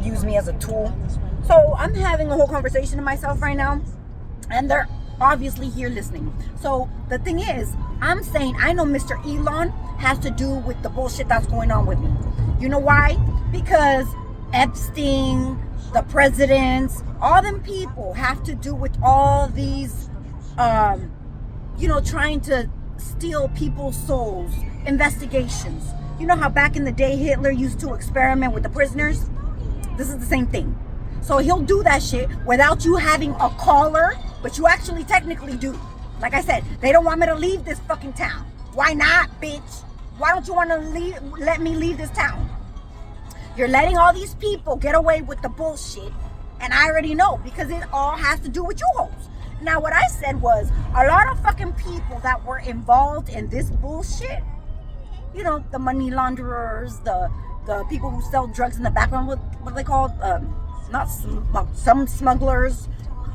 use me as a tool. So I'm having a whole conversation to myself right now, and they're obviously here listening. So the thing is, I'm saying I know Mr. Elon has to do with the bullshit that's going on with me. You know why? Because Epstein, the presidents, all them people have to do with all these, trying to steal people's souls, investigations. You know how back in the day Hitler used to experiment with the prisoners? This is the same thing. So he'll do that shit without you having a caller, but you actually technically do. Like I said, they don't want me to leave this fucking town. Why not, bitch? Why don't you want to let me leave this town? You're letting all these people get away with the bullshit, and I already know because it all has to do with you hoes. Now, what I said was a lot of fucking people that were involved in this bullshit, the money launderers, the people who sell drugs in the background, what are they called? Some smugglers,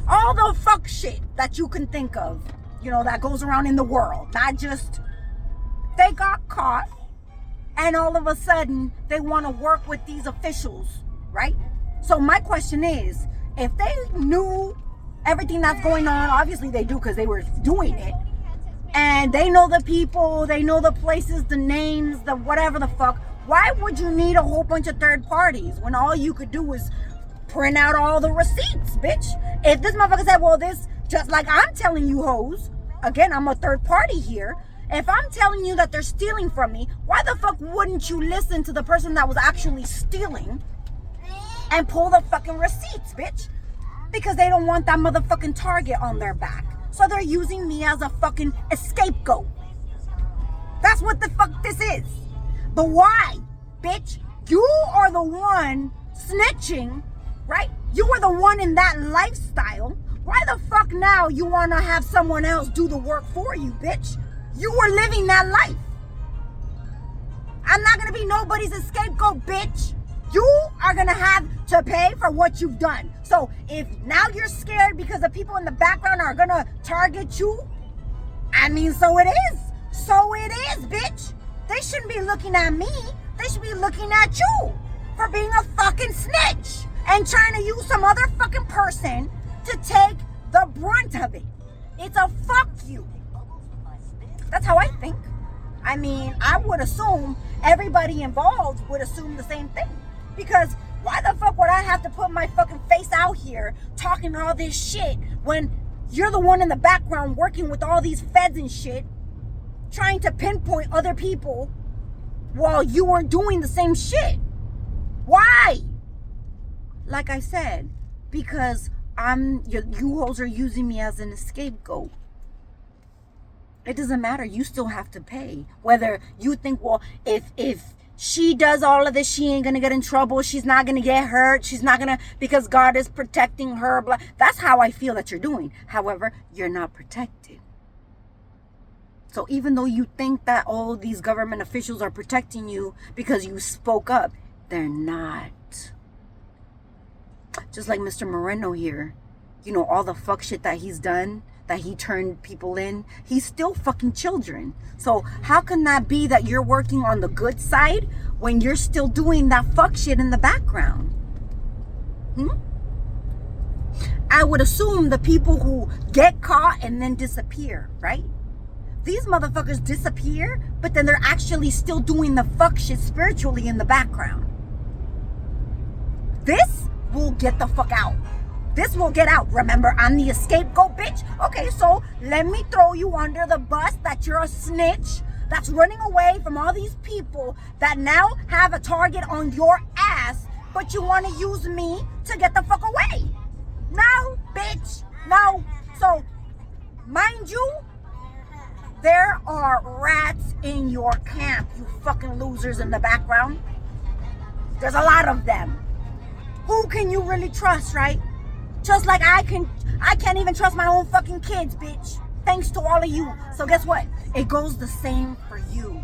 all the fuck shit that you can think of, that goes around in the world. Not just, they got caught and all of a sudden they want to work with these officials, right? So my question is, if they knew everything that's going on, obviously they do because they were doing it, and they know the people, they know the places, the names, the whatever the fuck, why would you need a whole bunch of third parties when all you could do was print out all the receipts, bitch? If this motherfucker said, well, this, just like I'm telling you hoes, again, I'm a third party here. If I'm telling you that they're stealing from me, why the fuck wouldn't you listen to the person that was actually stealing and pull the fucking receipts, bitch? Because they don't want that motherfucking target on their back. So they're using me as a fucking scapegoat. That's what the fuck this is. But why, bitch? You are the one snitching, right? You were the one in that lifestyle. Why the fuck now you want to have someone else do the work for you, bitch? You were living that life. I'm not going to be nobody's scapegoat, bitch. You are going to have to pay for what you've done. So if now you're scared because the people in the background are going to target you, I mean, so it is. So it is, bitch. They shouldn't be looking at me. They should be looking at you for being a fucking snitch and trying to use some other fucking person to take the brunt of it. It's a fuck you. That's how I think. I mean, I would assume everybody involved would assume the same thing. Because why the fuck would I have to put my fucking face out here talking all this shit when you're the one in the background working with all these feds and shit, trying to pinpoint other people while you were doing the same shit? Why? Like I said, because you hoes are using me as an scapegoat. It doesn't matter. You still have to pay. Whether you think, well, if she does all of this, she ain't gonna get in trouble. She's not gonna get hurt. She's not gonna, because God is protecting her. Blah. That's how I feel that you're doing. However, you're not protected. So even though you think that all these government officials are protecting you because you spoke up, they're not. Just like Mr. Moreno here, all the fuck shit that he's done, that he turned people in, he's still fucking children. So how can that be that you're working on the good side when you're still doing that fuck shit in the background? I would assume the people who get caught and then disappear, right? These motherfuckers disappear, but then they're actually still doing the fuck shit spiritually in the background. This will get the fuck out. This will get out. Remember, I'm the scapegoat, bitch. Okay, so let me throw you under the bus that you're a snitch that's running away from all these people that now have a target on your ass, but you want to use me to get the fuck away. No, bitch. No. So, mind you, there are rats in your camp, you fucking losers in the background. There's a lot of them. Who can you really trust, right? Just like I can't even trust my own fucking kids, bitch. Thanks to all of you. So guess what? It goes the same for you.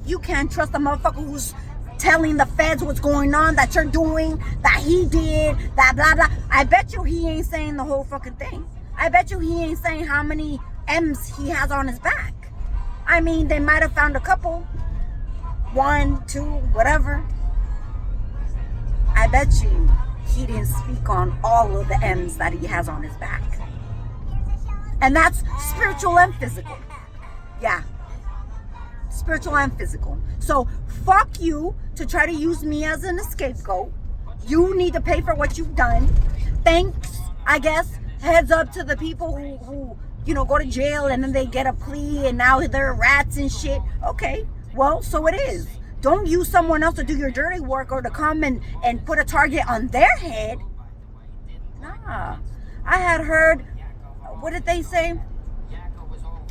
You can't trust the motherfucker who's telling the feds what's going on, that you're doing, that he did, that blah, blah. I bet you he ain't saying the whole fucking thing. I bet you he ain't saying how many M's he has on his back. I mean, they might have found a couple. 1, 2, whatever. I bet you he didn't speak on all of the M's that he has on his back. And that's spiritual and physical. Yeah. Spiritual and physical. So fuck you to try to use me as an scapegoat. You need to pay for what you've done. Thanks, I guess. Heads up to the people who go to jail and then they get a plea and now they're rats and shit. Okay, well, so it is. Don't use someone else to do your dirty work or to come and put a target on their head. Nah. I had heard, what did they say?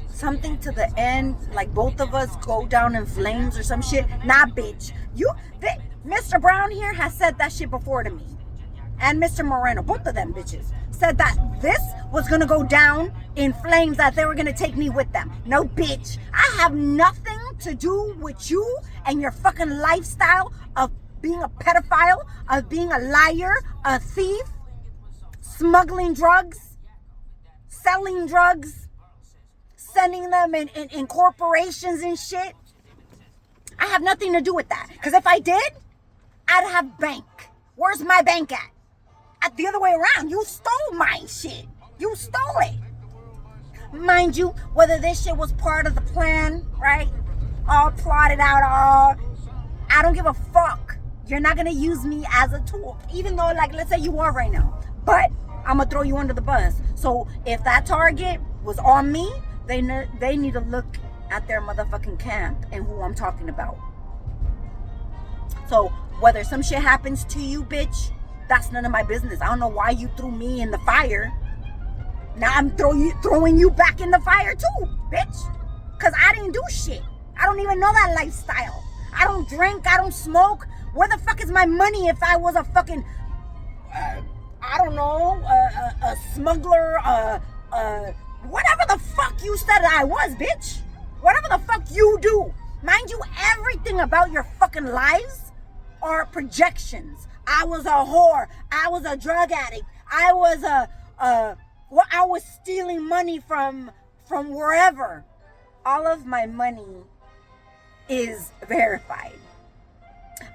Something to the end, like both of us go down in flames or some shit. Nah, bitch. Mr. Brown here has said that shit before to me. And Mr. Moreno, both of them bitches, said that this was gonna go down in flames, that they were gonna take me with them. No, bitch. I have nothing to do with you and your fucking lifestyle of being a pedophile, of being a liar, a thief, smuggling drugs, selling drugs, sending them in corporations and shit. I have nothing to do with that. Because if I did, I'd have bank. Where's my bank at? The other way around. You stole my shit. You stole it. Mind you, whether this shit was part of the plan, right? All plotted out, I don't give a fuck. You're not going to use me as a tool. Even though, like, let's say you are right now. But I'm going to throw you under the bus. So if that target was on me, they need to look at their motherfucking camp and who I'm talking about. So whether some shit happens to you, bitch, that's none of my business. I don't know why you threw me in the fire. Now I'm throwing you back in the fire too, bitch. Because I didn't do shit. I don't even know that lifestyle. I don't drink. I don't smoke. Where the fuck is my money if I was a fucking, I don't know, a smuggler, whatever the fuck you said I was, bitch. Whatever the fuck you do. Mind you, everything about your fucking lives are projections. I was a whore. I was a drug addict. I was stealing money from wherever. All of my money is verified.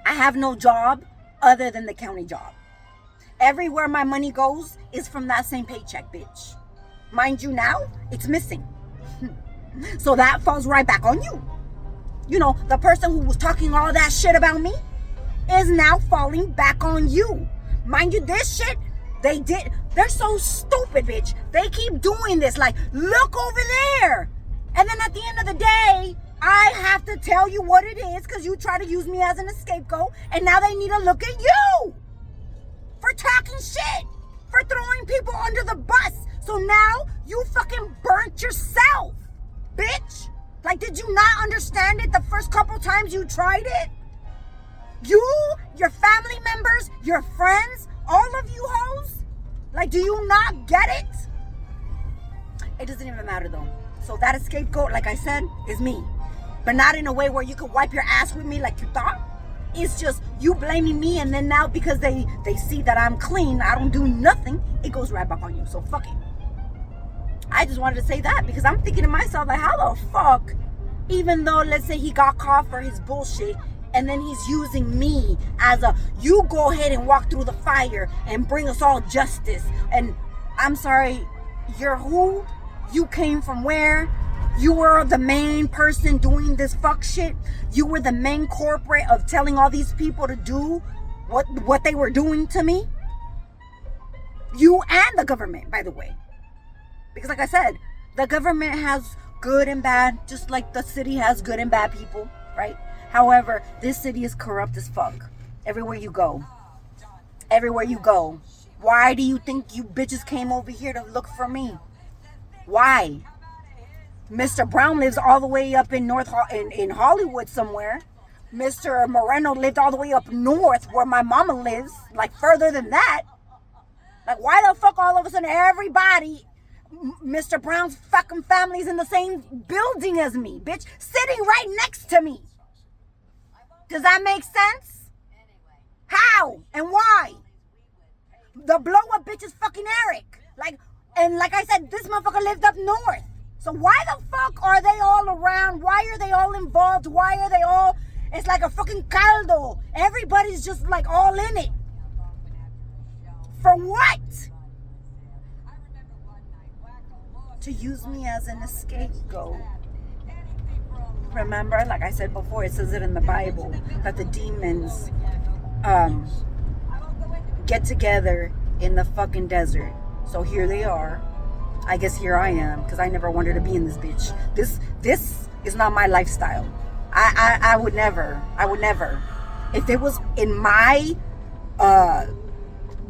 I have no job other than the county job. Everywhere my money goes is from that same paycheck, bitch. Mind you, now it's missing. So that falls right back on you. You know, the person who was talking all that shit about me is now falling back on you. Mind you, this shit, they're so stupid, bitch. They keep doing this, like, look over there. And then at the end of the day, I have to tell you what it is because you try to use me as an scapegoat, and now they need to look at you for talking shit, for throwing people under the bus. So now you fucking burnt yourself, bitch. Like, did you not understand it the first couple times you tried it? You, your family members, your friends, all of you hoes? Like, do you not get it? It doesn't even matter though. So that scapegoat, like I said, is me. But not in a way where you could wipe your ass with me like you thought. It's just you blaming me, and then now because they see that I'm clean, I don't do nothing, it goes right back on you. So fuck it. I just wanted to say that because I'm thinking to myself, like, how the fuck, even though, let's say he got caught for his bullshit, and then he's using me as you go ahead and walk through the fire and bring us all justice. And I'm sorry, you're who? You came from where? You were the main person doing this fuck shit. You were the main corporate of telling all these people to do what they were doing to me. You and the government, by the way. Because like I said, the government has good and bad, just like the city has good and bad people, right? However, this city is corrupt as fuck. Everywhere you go. Everywhere you go. Why do you think you bitches came over here to look for me? Why? Mr. Brown lives all the way up in in Hollywood somewhere. Mr. Moreno lived all the way up north where my mama lives, like further than that. Like, why the fuck all of a sudden everybody, Mr. Brown's fucking family's in the same building as me, bitch, sitting right next to me? Does that make sense? How and why? The blow up bitch is fucking Eric. Like I said, this motherfucker lived up north. So why the fuck are they all around? Why are they all involved? Why are they all, it's like a fucking caldo. Everybody's just like all in it. For what? To use me as an scapegoat. Remember, like I said before, it says it in the Bible that the demons get together in the fucking desert. So here they are. I guess here I am, because I never wanted to be in this bitch. This is not my lifestyle. I would never. If it was in my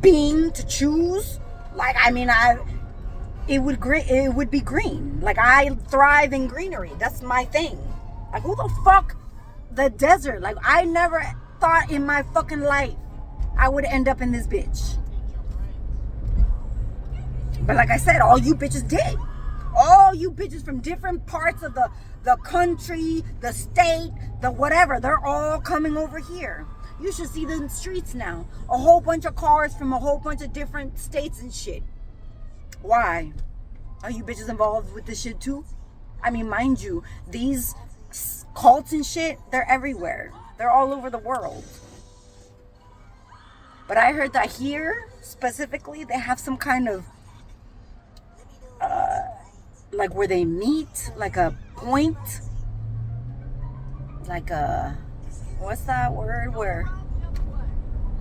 being to choose, like, I mean, it would be green. Like, I thrive in greenery. That's my thing. Like, who the fuck, the desert? Like, I never thought in my fucking life I would end up in this bitch. But like I said, all you bitches did. All you bitches from different parts of the country, the state, the whatever, they're all coming over here. You should see the streets now. A whole bunch of cars from a whole bunch of different states and shit. Why? Are you bitches involved with this shit too? I mean, mind you, these cults and shit, they're everywhere. They're all over the world. But I heard that here, specifically, they have some kind of, like where they meet, like a point, like a, what's that word?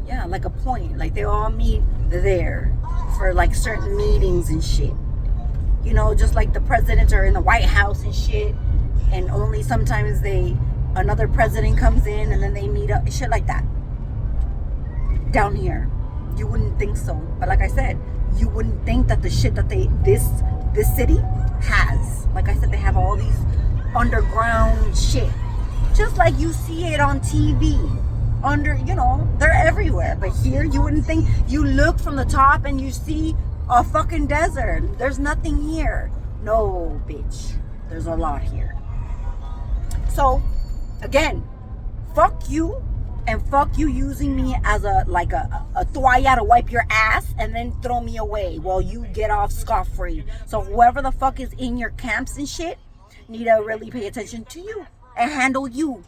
Yeah, like a point. Like they all meet there for like certain meetings and shit. You know, just like the presidents are in the White House and shit. And only sometimes another president comes in and then they meet up, shit like that. Down here, you wouldn't think so. But like I said, you wouldn't think that the shit that this city has. Like I said, they have all these underground shit. Just like you see it on TV. You know, they're everywhere. But here, you wouldn't think. You look from the top and you see a fucking desert. There's nothing here. No, bitch. There's a lot here. So, again, fuck you, and fuck you using me as a toalla to wipe your ass and then throw me away while you get off scot-free. So whoever the fuck is in your camps and shit need to really pay attention to you and handle you.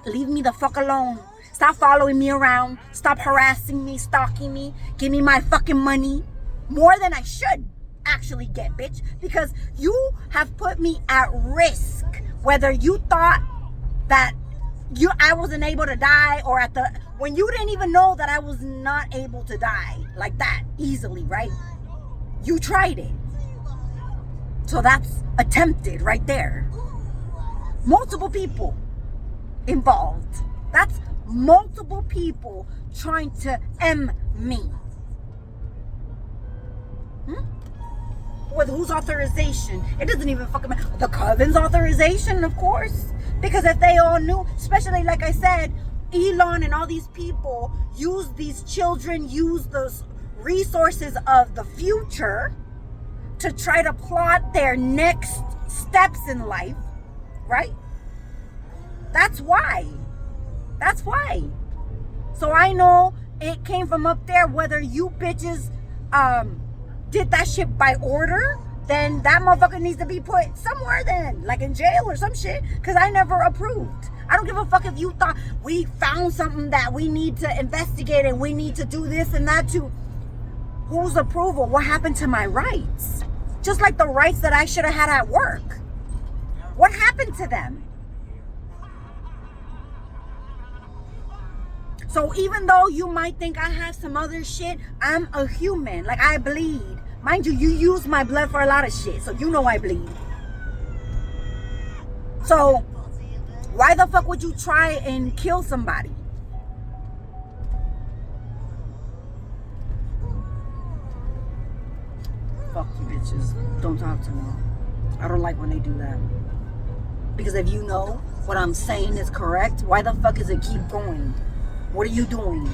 Leave me the fuck alone. Stop following me around. Stop harassing me, stalking me. Give me my fucking money. More than I should actually get, bitch. Because you have put me at risk. Whether you thought that I wasn't able to die, or when you didn't even know that I was not able to die like that easily, right? You tried it. So that's attempted right there. Multiple people involved. That's multiple people trying to M me. With whose authorization? It doesn't even fucking matter. The Coven's authorization, of course. Because if they all knew, especially like I said, Elon and all these people use these children, use those resources of the future to try to plot their next steps in life, right? That's why. That's why. So I know it came from up there. Whether you bitches did that shit by order, then that motherfucker needs to be put somewhere then, like in jail or some shit, because I never approved. I don't give a fuck if you thought we found something that we need to investigate and we need to do this and that too. Whose approval? What happened to my rights? Just like the rights that I should have had at work. What happened to them? So even though you might think I have some other shit, I'm a human. Like, I bleed. Mind you, you use my blood for a lot of shit, so you know I bleed. So why the fuck would you try and kill somebody? Fuck you bitches. Don't talk to me. I don't like when they do that. Because if you know what I'm saying is correct, why the fuck does it keep going? What are you doing?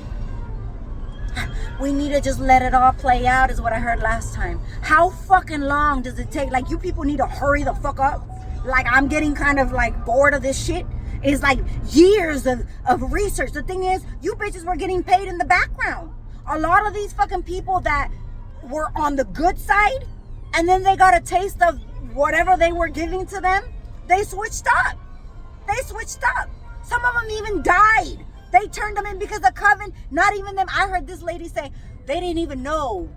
We need to just let it all play out, is what I heard last time. How fucking long does it take? Like, you people need to hurry the fuck up. Like, I'm getting kind of like bored of this shit. It's like years of research. The thing is, you bitches were getting paid in the background. A lot of these fucking people that were on the good side, and then they got a taste of whatever they were giving to them, they switched up. They switched up. Some of them even died They turned them in because of Coven. Not even them. I heard this lady say they didn't even know.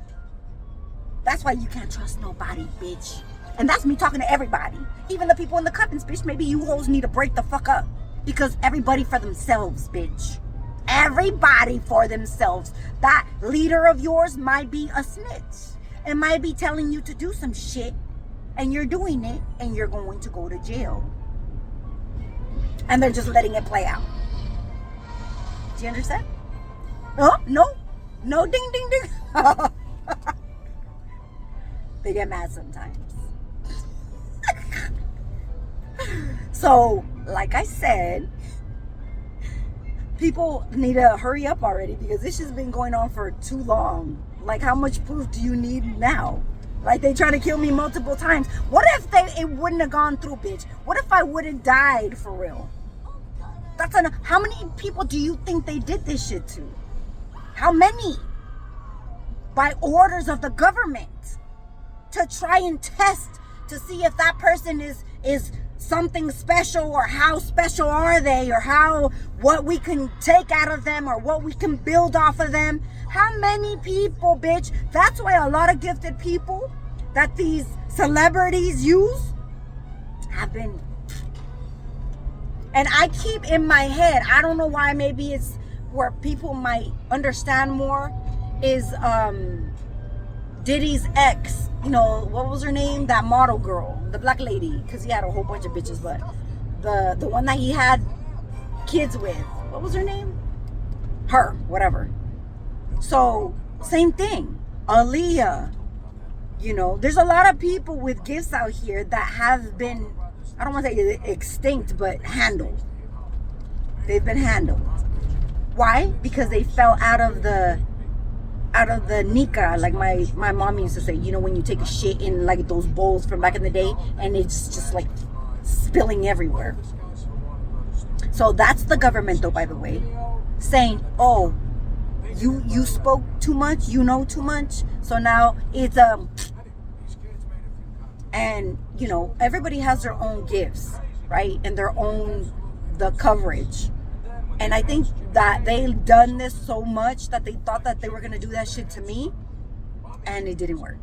That's why you can't trust nobody, bitch. And that's me talking to everybody. Even the people in the Covens, bitch. Maybe you hoes need to break the fuck up. Because everybody for themselves, bitch. Everybody for themselves. That leader of yours might be a snitch. And might be telling you to do some shit. And you're doing it. And you're going to go to jail. And they're just letting it play out. Do you understand? Oh, no. No, ding, ding, ding. They get mad sometimes. So, like I said, people need to hurry up already because this has been going on for too long. Like, how much proof do you need now? Like, they try to kill me multiple times. What if it wouldn't have gone through, bitch? What if I would have died for real? How many people do you think they did this shit to? How many? By orders of the government. To try and test to see if that person is something special, or how special are they, or what we can take out of them, or what we can build off of them. How many people, bitch? That's why a lot of gifted people that these celebrities use have been. And I keep in my head, I don't know why, maybe it's where people might understand more, is Diddy's ex, you know, what was her name? That model girl, the black lady, because he had a whole bunch of bitches, but the one that he had kids with, what was her name? Her, whatever. So, same thing. Aaliyah, you know, there's a lot of people with gifts out here that have been, I don't want to say extinct, but handled. They've been handled. Why? Because they fell out of the nika, like my mom used to say, you know, when you take a shit in like those bowls from back in the day and it's just like spilling everywhere. So that's the government, though, by the way, saying, oh, you spoke too much, you know too much, so now it's and you know, everybody has their own gifts, right, and their own the coverage. And I think that they've done this so much that they thought that they were going to do that shit to me. And it didn't work.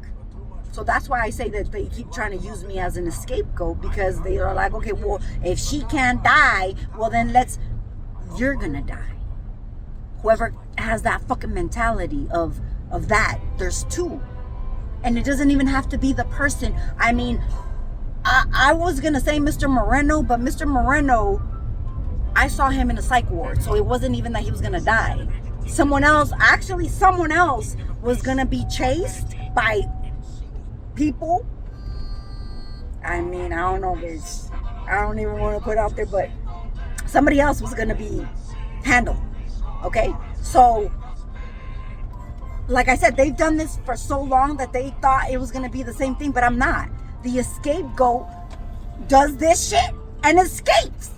So that's why I say that they keep trying to use me as an scapegoat. Because they are like, okay, well, if she can't die, well then you're going to die. Whoever has that fucking mentality of that, there's two. And it doesn't even have to be the person. I mean, I was going to say Mr. Moreno, but Mr. Moreno, I saw him in a psych ward, so it wasn't even that he was gonna die. Someone else was gonna be chased by people. I mean, I don't know, bitch. I don't even want to put it out there, but somebody else was gonna be handled. Okay? So, like I said, they've done this for so long that they thought it was gonna be the same thing, but I'm not. The scapegoat does this shit and escapes.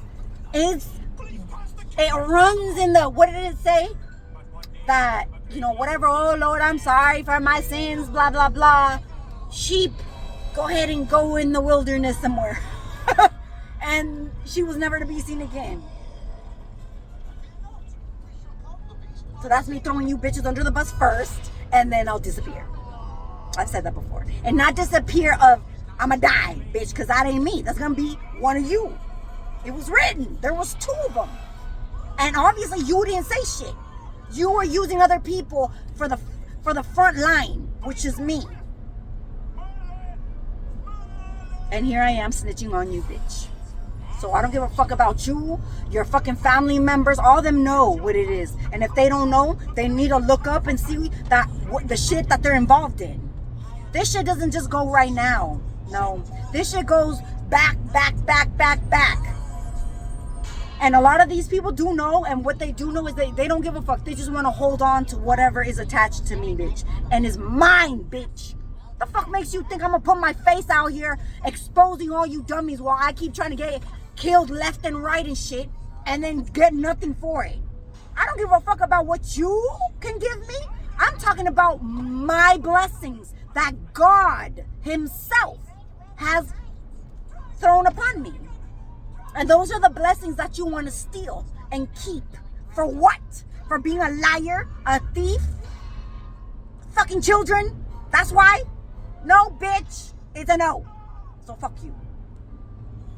It runs in the, what did it say? That, you know, whatever, oh Lord, I'm sorry for my sins, blah, blah, blah. Sheep, go ahead and go in the wilderness somewhere. And she was never to be seen again. So that's me throwing you bitches under the bus first, and then I'll disappear. I've said that before. And not disappear of, I'ma die, bitch, because that ain't me. That's gonna be one of you. It was written. There was two of them. And obviously you didn't say shit. You were using other people for the front line, which is me. And here I am snitching on you, bitch. So I don't give a fuck about you, your fucking family members. All of them know what it is. And if they don't know, they need to look up and see the shit that they're involved in. This shit doesn't just go right now. No. This shit goes back. And a lot of these people do know, and what they do know is they don't give a fuck. They just want to hold on to whatever is attached to me, bitch. And is mine, bitch. The fuck makes you think I'm going to put my face out here exposing all you dummies while I keep trying to get killed left and right and shit and then get nothing for it? I don't give a fuck about what you can give me. I'm talking about my blessings that God himself has thrown upon me. And those are the blessings that you want to steal and keep For what? For being a liar, a thief, fucking children? That's why? No, bitch. It's a no. So fuck you.